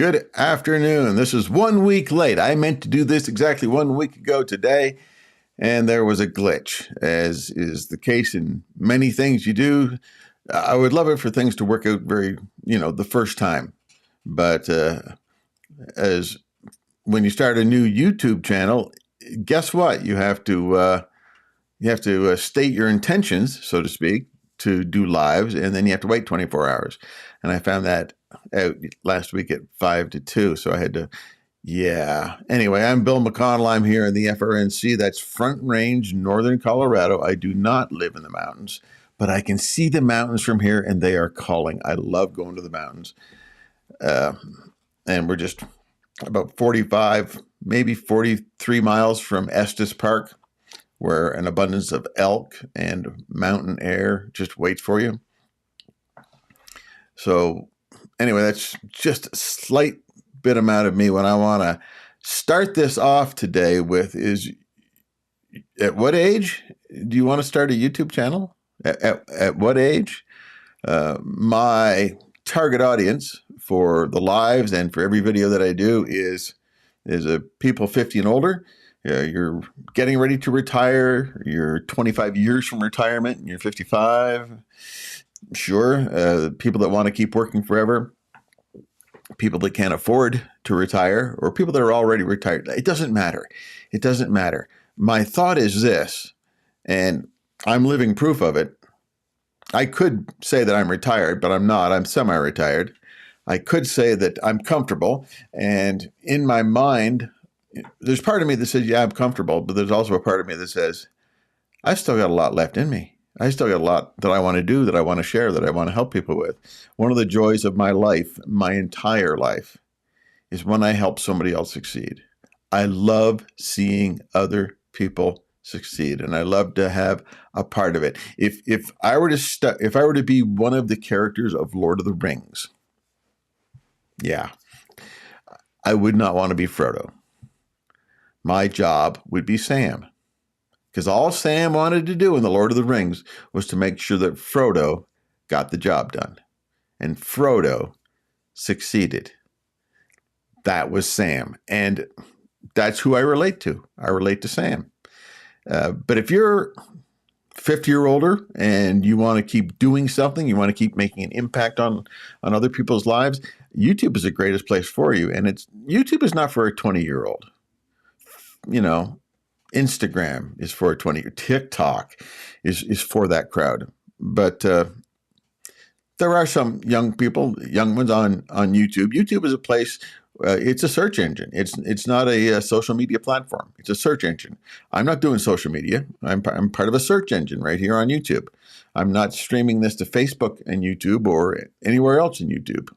Good afternoon. This is 1 week late. I meant to do this exactly 1 week ago today, and there was a glitch, as is the case in many things you do. I would love it for things to work out the first time. But as when you start a new YouTube channel, guess what? You have to state your intentions, so to speak, to do lives, and then you have to wait 24 hours. And I found that out last week at 5 to 2, so I had to, Anyway, I'm Bill McConnell. I'm here in the FRNC. That's Front Range, Northern Colorado. I do not live in the mountains, but I can see the mountains from here, and they are calling. I love going to the mountains. And we're just about 45, maybe 43 miles from Estes Park, where an abundance of elk and mountain air just waits for you. So anyway, that's just a slight bit amount of me. What I want to start this off today with is, at what age do you want to start a YouTube channel? At what age? My target audience for the lives and for every video that I do is people 50 and older. You're getting ready to retire. You're 25 years from retirement and you're 55. Sure. People that want to keep working forever. People that can't afford to retire, or people that are already retired. It doesn't matter. It doesn't matter. My thought is this, and I'm living proof of it. I could say that I'm retired, but I'm not. I'm semi-retired. I could say that I'm comfortable. And in my mind, there's part of me that says, yeah, I'm comfortable. But there's also a part of me that says, I've still got a lot left in me. I still got a lot that I want to do, that I want to share, that I want to help people with. One of the joys of my life, my entire life, is when I help somebody else succeed. I love seeing other people succeed, and I love to have a part of it. If I were to be one of the characters of Lord of the Rings, I would not want to be Frodo. My job would be Sam. Because all Sam wanted to do in The Lord of the Rings was to make sure that Frodo got the job done. And Frodo succeeded. That was Sam. And that's who I relate to. I relate to Sam. But if you're 50 or older and you want to keep doing something, you want to keep making an impact on other people's lives, YouTube is the greatest place for you. And YouTube is not for a 20-year-old. Instagram is for a 20-year. TikTok is for that crowd. But there are some young ones on YouTube. YouTube is a place. It's a search engine. It's not a social media platform. It's a search engine. I'm not doing social media. I'm part of a search engine right here on YouTube. I'm not streaming this to Facebook and YouTube or anywhere else in YouTube,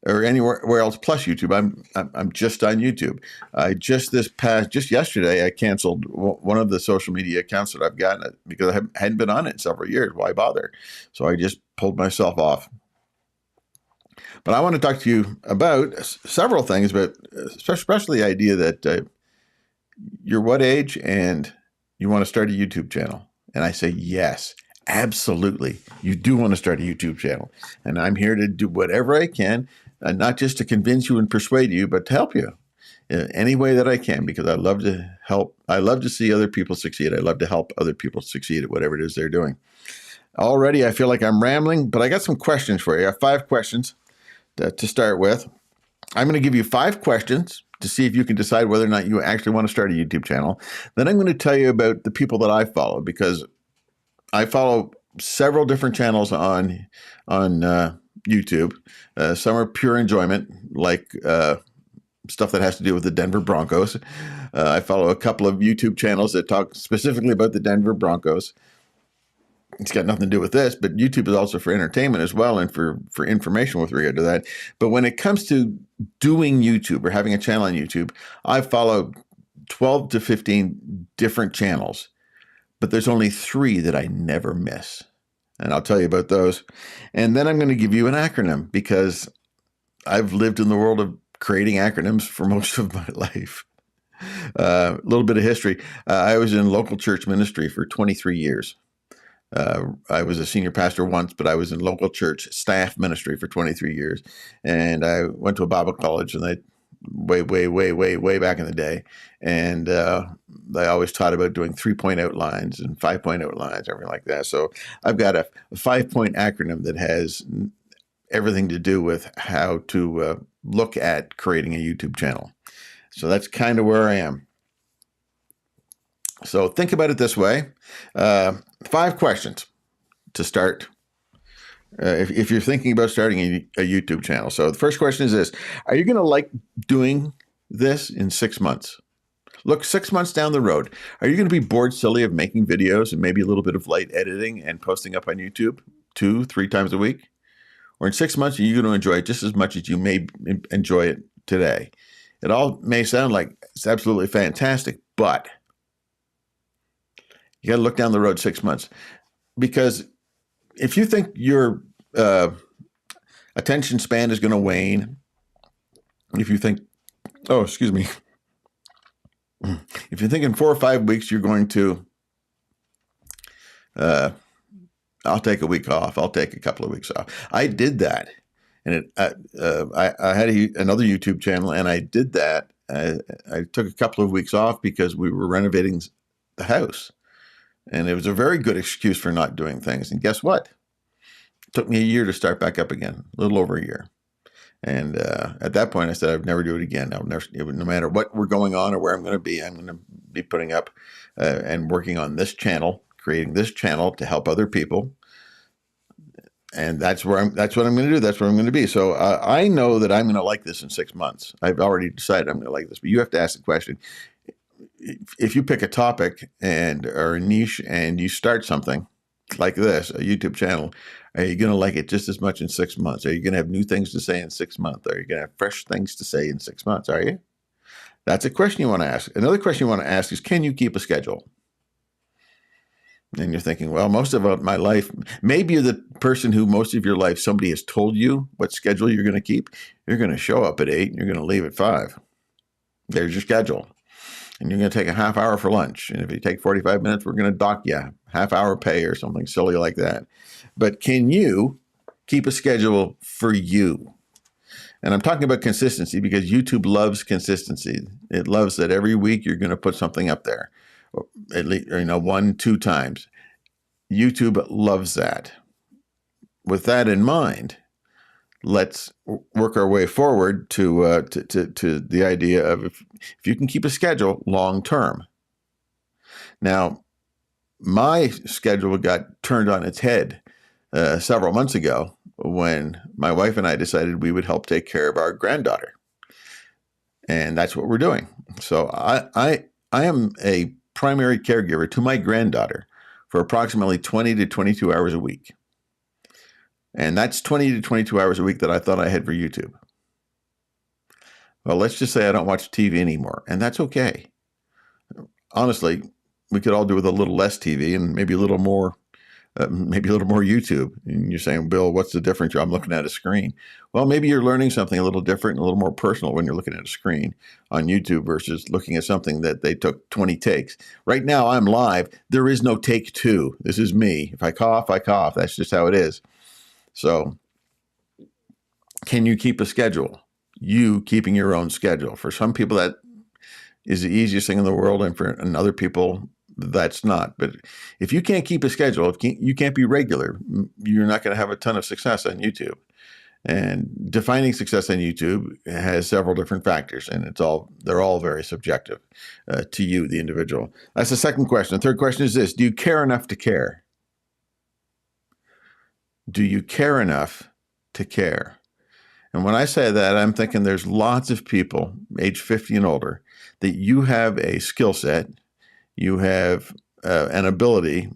or anywhere else plus YouTube. I'm just on YouTube. Just yesterday, I canceled one of the social media accounts that I've got because I hadn't been on it in several years. Why bother? So I just pulled myself off. But I want to talk to you about several things, but especially the idea that you're what age and you want to start a YouTube channel. And I say, yes, absolutely. You do want to start a YouTube channel. And I'm here to do whatever I can, not just to convince you and persuade you, but to help you in any way that I can, because I love to help. I love to see other people succeed. I love to help other people succeed at whatever it is they're doing. Already, I feel like I'm rambling, but I got some questions for you. I have 5 questions to start with. I'm going to give you 5 questions to see if you can decide whether or not you actually want to start a YouTube channel. Then I'm going to tell you about the people that I follow, because I follow several different channels on YouTube. Some are pure enjoyment, like stuff that has to do with the Denver Broncos. I follow a couple of YouTube channels that talk specifically about the Denver Broncos. It's got nothing to do with this, but YouTube is also for entertainment as well, and for information with regard to that. But when it comes to doing YouTube or having a channel on YouTube, I follow 12 to 15 different channels, but there's only 3 that I never miss. And I'll tell you about those. And then I'm going to give you an acronym, because I've lived in the world of creating acronyms for most of my life. A little bit of history. I was in local church ministry for 23 years. I was a senior pastor once, but I was in local church staff ministry for 23 years. And I went to a Bible college, and way back in the day. And they always taught about doing 3-point outlines and 5-point outlines, everything like that. So I've got a 5-point acronym that has everything to do with how to look at creating a YouTube channel. So that's kind of where I am. So think about it this way. 5 questions to start if you're thinking about starting a YouTube channel. So the first question is this: are you going to like doing this in 6 months? Look, 6 months down the road, are you going to be bored silly of making videos and maybe a little bit of light editing and posting up on YouTube 2-3 times a week? Or in 6 months, are you going to enjoy it just as much as you may enjoy it today? It all may sound like it's absolutely fantastic, but you got to look down the road 6 months. Because if you think your attention span is going to wane, if you think, if you think in 4 or 5 weeks you're going to, I'll take a week off, I'll take a couple of weeks off. I did that. And I had another YouTube channel, and I did that. I took a couple of weeks off because we were renovating the house. And it was a very good excuse for not doing things. And guess what? It took me a year to start back up again, a little over a year. And at that point, I said, I'd never do it again. No matter what we're going on or where I'm going to be putting up and working on this channel, creating this channel to help other people. And that's what I'm going to do. That's where I'm going to be. So I know that I'm going to like this in 6 months. I've already decided I'm going to like this. But you have to ask the question. If you pick a topic or a niche and you start something like this, a YouTube channel, are you going to like it just as much in 6 months? Are you going to have new things to say in 6 months? Are you going to have fresh things to say in 6 months? Are you? That's a question you want to ask. Another question you want to ask is, can you keep a schedule? And you're thinking, well, most of my life, maybe you're the person who most of your life somebody has told you what schedule you're going to keep. You're going to show up at 8 and you're going to leave at 5. There's your schedule. And you're going to take a half hour for lunch. And if you take 45 minutes, we're going to dock you half hour pay or something silly like that. But can you keep a schedule for you? And I'm talking about consistency because YouTube loves consistency. It loves that every week you're going to put something up there, at least 1-2 times. YouTube loves that. With that in mind, let's work our way forward to the idea of if you can keep a schedule long term. Now, my schedule got turned on its head several months ago when my wife and I decided we would help take care of our granddaughter, and that's what we're doing. So I am a primary caregiver to my granddaughter for approximately 20 to 22 hours a week. And that's 20 to 22 hours a week that I thought I had for YouTube. Well, let's just say I don't watch TV anymore, and that's okay. Honestly, we could all do with a little less TV and maybe a little more YouTube. And you're saying, Bill, what's the difference? I'm looking at a screen. Well, maybe you're learning something a little different, a little more personal when you're looking at a screen on YouTube versus looking at something that they took 20 takes. Right now, I'm live. There is no take 2. This is me. If I cough, I cough. That's just how it is. So can you keep a schedule? You keeping your own schedule. For some people, that is the easiest thing in the world. And for other people, that's not. But if you can't keep a schedule, if you can't be regular, you're not going to have a ton of success on YouTube. And defining success on YouTube has several different factors, and they're all very subjective to you, the individual. That's the second question. The third question is this: do you care enough to care? Do you care enough to care? And when I say that, I'm thinking there's lots of people, age 50 and older, that you have a skill set, you have an ability,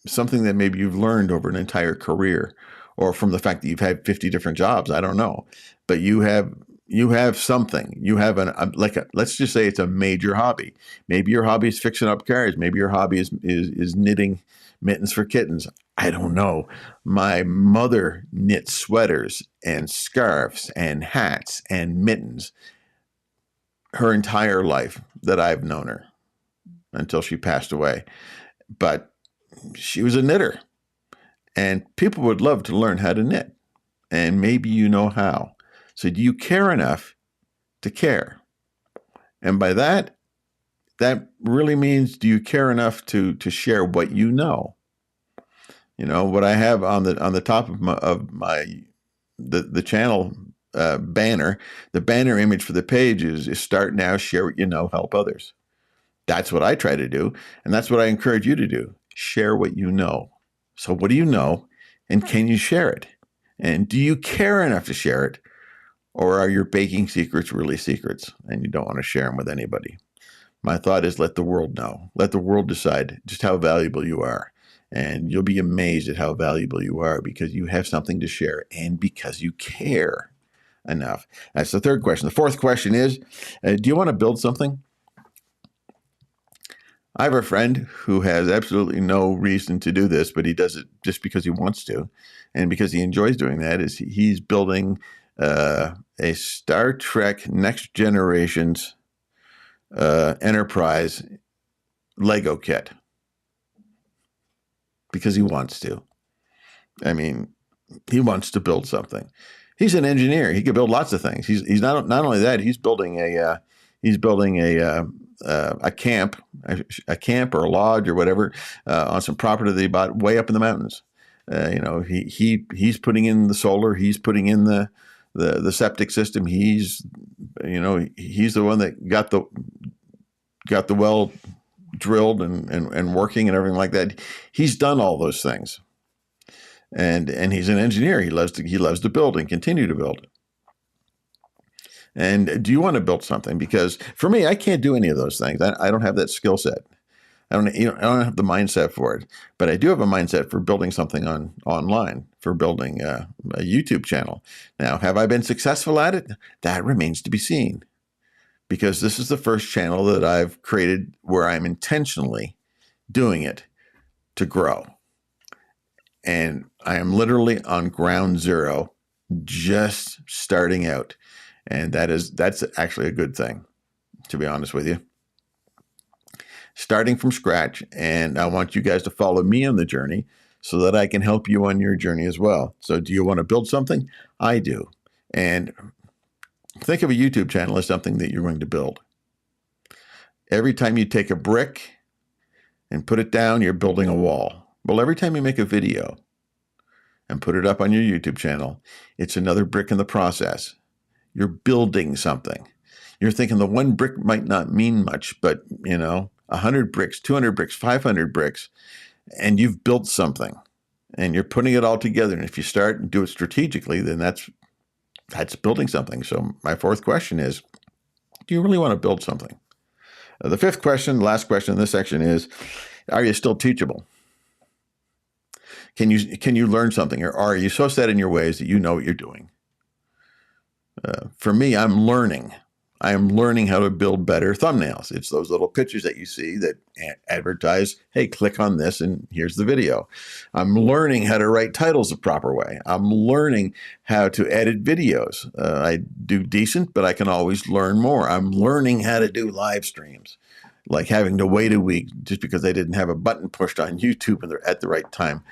something that maybe you've learned over an entire career, or from the fact that you've had 50 different jobs, I don't know. But you have something. You have let's just say it's a major hobby. Maybe your hobby is fixing up cars. Maybe your hobby is knitting mittens for kittens. I don't know. My mother knit sweaters and scarves and hats and mittens her entire life that I've known her until she passed away. But she was a knitter, and people would love to learn how to knit, and maybe you know how. So do you care enough to care? And by that really means, do you care enough to share what you know? What I have on the top of the channel banner, the banner image for the page is start now, share what you know, help others. That's what I try to do, and that's what I encourage you to do. Share what you know. So what do you know, and can you share it? And do you care enough to share it, or are your baking secrets really secrets and you don't want to share them with anybody? My thought is, let the world know. Let the world decide just how valuable you are. And you'll be amazed at how valuable you are, because you have something to share and because you care enough. That's the third question. The fourth question is, do you want to build something? I have a friend who has absolutely no reason to do this, but he does it just because he wants to. And because he enjoys doing that, is he's building a Star Trek Next Generation's Enterprise Lego kit. Because he wants to. I mean, he wants to build something. He's an engineer. He can build lots of things. He's not only that. He's building a camp, or a lodge or whatever on some property that he bought way up in the mountains. He's putting in the solar. He's putting in the septic system. He's the one that got the well drilled and working and everything like that. He's done all those things, and he's an engineer. He loves to build and continue to build. And do you want to build something? Because for me, I can't do any of those things. I don't have that skill set. I don't have the mindset for it. But I do have a mindset for building something online, for building a YouTube channel. Now, have I been successful at it? That remains to be seen. Because this is the first channel that I've created where I'm intentionally doing it to grow. And I am literally on ground zero, just starting out. And that's actually a good thing, to be honest with you. Starting from scratch, and I want you guys to follow me on the journey so that I can help you on your journey as well. So do you want to build something? I do. And think of a YouTube channel as something that you're going to build. Every time you take a brick and put it down, you're building a wall. Well, every time you make a video and put it up on your YouTube channel, it's another brick in the process. You're building something. You're thinking the one brick might not mean much, but 100 bricks, 200 bricks, 500 bricks, and you've built something, and you're putting it all together. And if you start and do it strategically, then that's building something. So my fourth question is, do you really want to build something? The fifth question, last question in this section is, are you still teachable? Can you learn something, or are you so set in your ways that you know what you're doing? For me, I'm learning. I am learning how to build better thumbnails. It's those little pictures that you see that advertise, hey, click on this and here's the video. I'm learning how to write titles the proper way. I'm learning how to edit videos. I do decent, but I can always learn more. I'm learning how to do live streams, like having to wait a week just because I didn't have a button pushed on YouTube at the right time.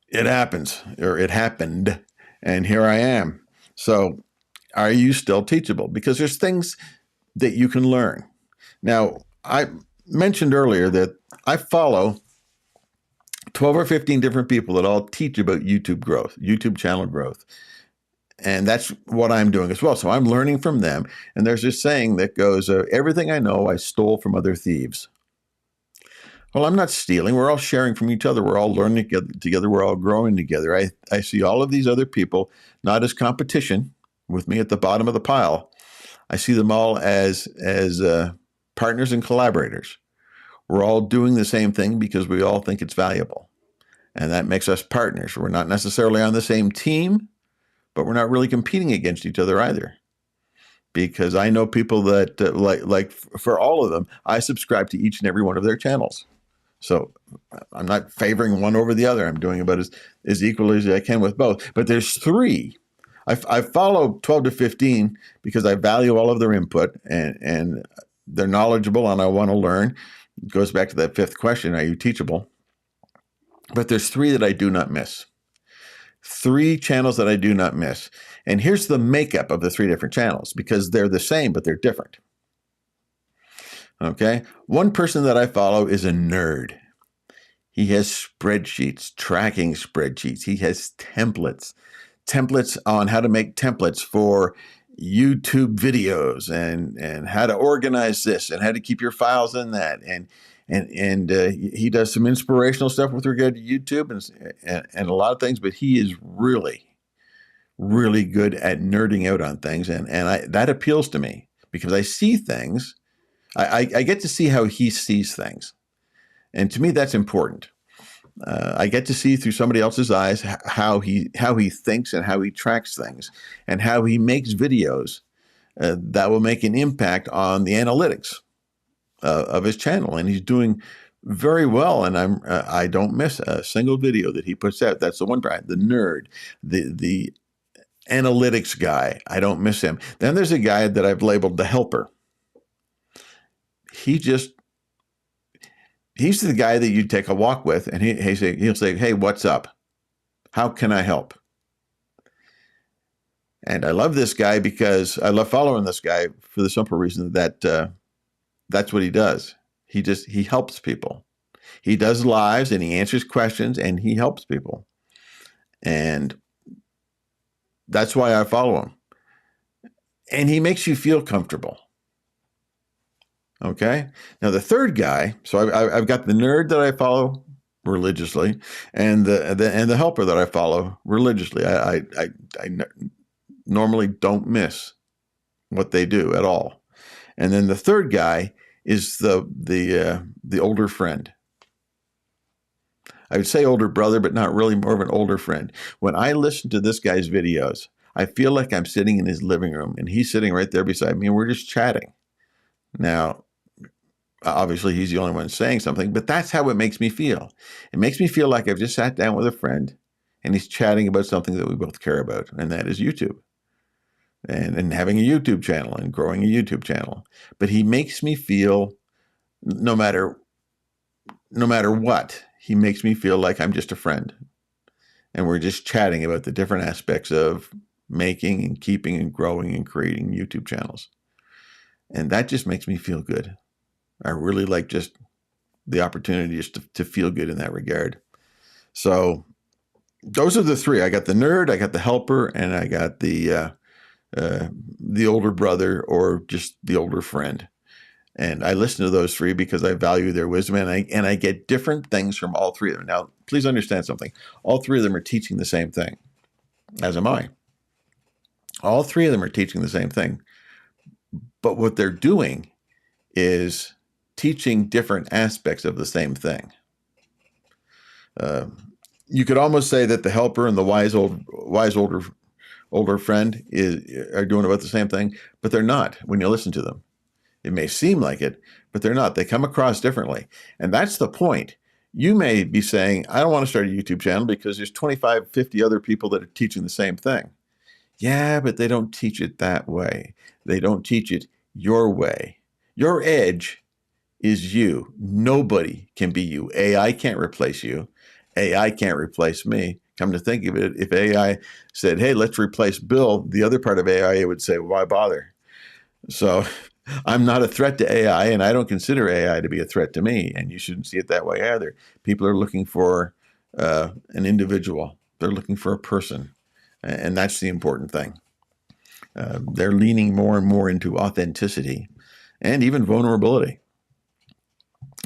It happens, or it happened, and here I am. So are you still teachable? Because there's things that you can learn. Now, I mentioned earlier that I follow 12 or 15 different people that all teach about YouTube growth, YouTube channel growth. And that's what I'm doing as well. So I'm learning from them. And there's this saying that goes, everything I know, I stole from other thieves. Well, I'm not stealing. We're all sharing from each other. We're all learning together. We're all growing together. I see all of these other people not as competition with me at the bottom of the pile. I see them all as partners and collaborators. We're all doing the same thing because we all think it's valuable. And that makes us partners. We're not necessarily on the same team, but we're not really competing against each other either. Because I know people that, like for all of them, I subscribe to each and every one of their channels. So I'm not favoring one over the other. I'm doing about as equally as I can with both. But there's three. I follow 12 to 15 because I value all of their input, and they're knowledgeable and I want to learn. It goes back to that fifth question, are you teachable? But there's three that I do not miss. Three channels that I do not miss. And here's the makeup of the three different channels, because they're the same, but they're different. Okay. One person that I follow is a nerd. He has spreadsheets, tracking spreadsheets. He has templates on how to make templates for YouTube videos and how to organize this and how to keep your files in that. And he does some inspirational stuff with regard to YouTube and a lot of things, but he is really, really good at nerding out on things. And that appeals to me because I see things. I get to see how he sees things. And to me, that's important. I get to see through somebody else's eyes how he thinks and how he tracks things and how he makes videos that will make an impact on the analytics of his channel. And he's doing very well. And I don't miss a single video that he puts out. That's the one guy, the nerd, the analytics guy. I don't miss him. Then there's a guy that I've labeled the helper. He's the guy that you take a walk with, and he'll say, "Hey, what's up? How can I help?" And I love this guy because I love following this guy for the simple reason that that's what he does. He helps people. He does lives and he answers questions and he helps people. And that's why I follow him. And he makes you feel comfortable. Okay. Now the third guy, so I've got the nerd that I follow religiously, and the helper that I follow religiously. I normally don't miss what they do at all. And then the third guy is the older friend. I would say older brother, but not really, more of an older friend. When I listen to this guy's videos, I feel like I'm sitting in his living room and he's sitting right there beside me and we're just chatting. Now, obviously, he's the only one saying something, but that's how it makes me feel. It makes me feel like I've just sat down with a friend and he's chatting about something that we both care about, and that is YouTube and having a YouTube channel and growing a YouTube channel. But he makes me feel, no matter what, he makes me feel like I'm just a friend. And we're just chatting about the different aspects of making and keeping and growing and creating YouTube channels. And that just makes me feel good. I really like just the opportunity just to feel good in that regard. So those are the three. I got the nerd, I got the helper, and I got the older brother or just the older friend. And I listen to those three because I value their wisdom, and I get different things from all three of them. Now, please understand something. All three of them are teaching the same thing, as am I. All three of them are teaching the same thing. But what they're doing is teaching different aspects of the same thing. You could almost say that the helper and the wise older friend are doing about the same thing, but they're not when you listen to them. It may seem like it, but they're not. They come across differently. And that's the point. You may be saying, I don't want to start a YouTube channel because there's 25, 50 other people that are teaching the same thing. Yeah, but they don't teach it that way. They don't teach it your way. Your edge is you. Nobody can be you. AI can't replace you. AI can't replace me. Come to think of it, if AI said, hey, let's replace Bill, the other part of AI would say, why bother? So I'm not a threat to AI, and I don't consider AI to be a threat to me, and you shouldn't see it that way either. People are looking for an individual. They're looking for a person, and that's the important thing. They're leaning more and more into authenticity and even vulnerability.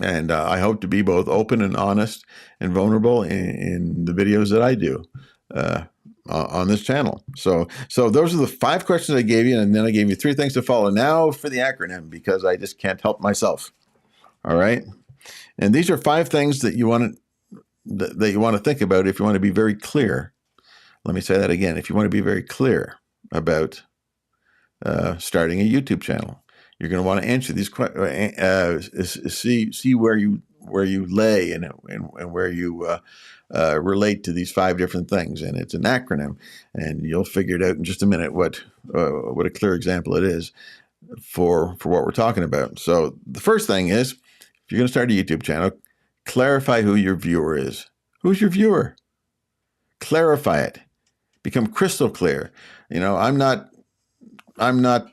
And I hope to be both open and honest and vulnerable in the videos that I do on this channel. So those are the 5 questions I gave you, and then I gave you 3 things to follow. Now for the acronym, because I just can't help myself. All right, and these are 5 things that you want to think about if you want to be very clear. Let me say that again. If you want to be very clear about starting a YouTube channel, you're going to want to answer these questions. See where you lay and where you relate to these 5 different things, and it's an acronym, and you'll figure it out in just a minute what a clear example it is for what we're talking about. So the first thing is, if you're going to start a YouTube channel, clarify who your viewer is. Who's your viewer? Clarify it. Become crystal clear. I'm not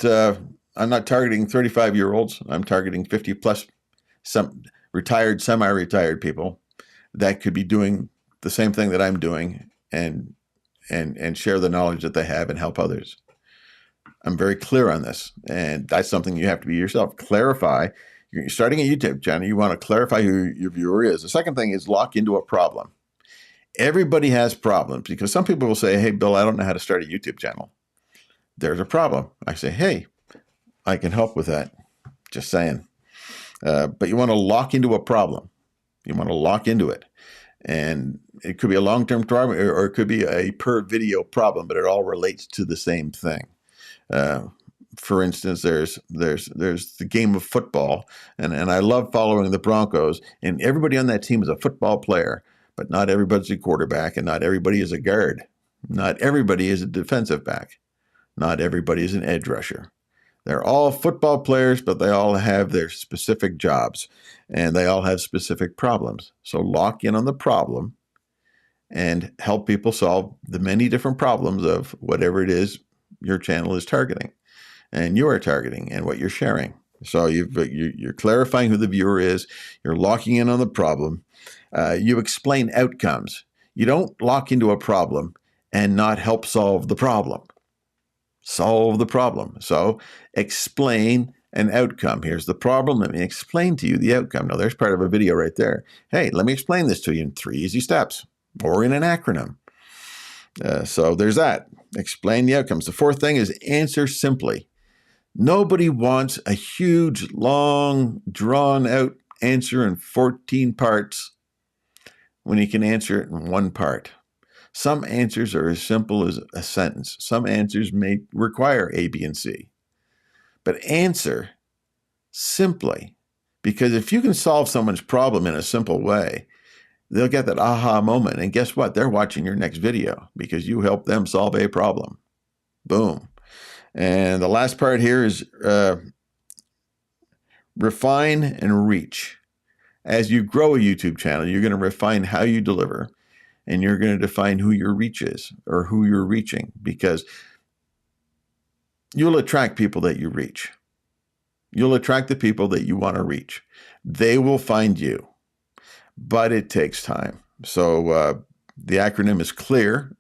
targeting 35-year-olds. I'm targeting 50 plus, some retired, semi-retired people that could be doing the same thing that I'm doing and share the knowledge that they have and help others. I'm very clear on this, and that's something you have to be yourself. Clarify. You're starting a YouTube channel. You want to clarify who your viewer is. The second thing is lock into a problem. Everybody has problems, because some people will say, hey, Bill, I don't know how to start a YouTube channel. There's a problem. I say, hey, I can help with that. Just saying. But you want to lock into a problem. You want to lock into it. And it could be a long-term problem, or it could be a per video problem, but it all relates to the same thing. For instance, there's the game of football, and I love following the Broncos, and everybody on that team is a football player, but not everybody's a quarterback, and not everybody is a guard. Not everybody is a defensive back. Not everybody is an edge rusher. They're all football players, but they all have their specific jobs, and they all have specific problems. So lock in on the problem and help people solve the many different problems of whatever it is your channel is targeting and you are targeting and what you're sharing. So you're clarifying who the viewer is. You're locking in on the problem. You explain outcomes. You don't lock into a problem and not help solve the problem. Solve the problem. So explain an outcome. Here's the problem. Let me explain to you the outcome. Now, there's part of a video right there. Hey, let me explain this to you in 3 easy steps or in an acronym. So there's that. Explain the outcomes. The fourth thing is answer simply. Nobody wants a huge, long, drawn-out answer in 14 parts when you can answer it in one part. Some answers are as simple as a sentence. Some answers may require A, B, and C. But answer simply, because if you can solve someone's problem in a simple way, they'll get that aha moment. And guess what? They're watching your next video because you helped them solve a problem. Boom. And the last part here is refine and reach. As you grow a YouTube channel, you're going to refine how you deliver, and you're going to define who your reach is or who you're reaching, because you'll attract people that you reach. You'll attract the people that you want to reach. They will find you, but it takes time. So the acronym is CLEAR.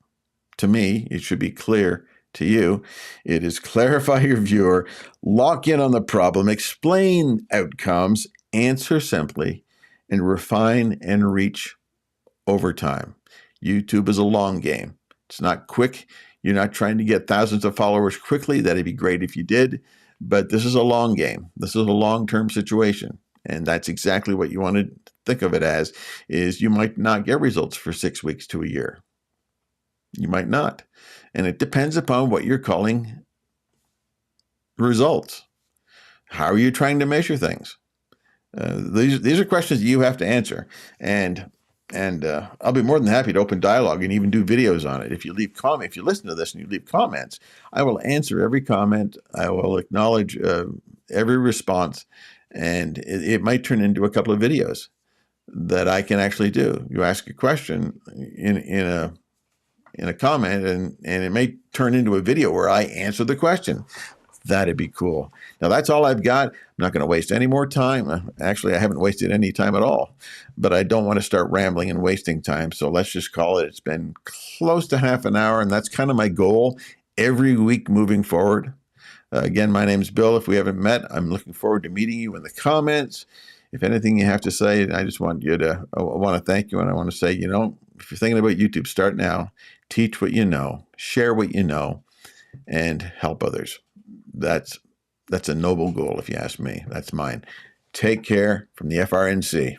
To me, it should be clear to you. It is clarify your viewer, lock in on the problem, explain outcomes, answer simply, and refine and reach over time. YouTube is a long game. It's not quick. You're not trying to get thousands of followers quickly. That'd be great if you did, but this is a long game. This is a long-term situation. And that's exactly what you want to think of it as, is you might not get results for 6 weeks to a year. You might not. And it depends upon what you're calling results. How are you trying to measure things? These are questions you have to answer. And I'll be more than happy to open dialogue and even do videos on it. If you listen to this and you leave comments, I will answer every comment. I will acknowledge every response. And it might turn into a couple of videos that I can actually do. You ask a question in a comment, and it may turn into a video where I answer the question. That'd be cool. Now, that's all I've got. I'm not going to waste any more time. Actually, I haven't wasted any time at all, but I don't want to start rambling and wasting time. So let's just call it. It's been close to half an hour, and that's kind of my goal every week moving forward. Again, my name's Bill. If we haven't met, I'm looking forward to meeting you in the comments. If anything you have to say, I just want I want to thank you, and I want to say, if you're thinking about YouTube, start now. Teach what you know, share what you know, and help others. That's a noble goal, if you ask me. That's mine. Take care from the FRNC.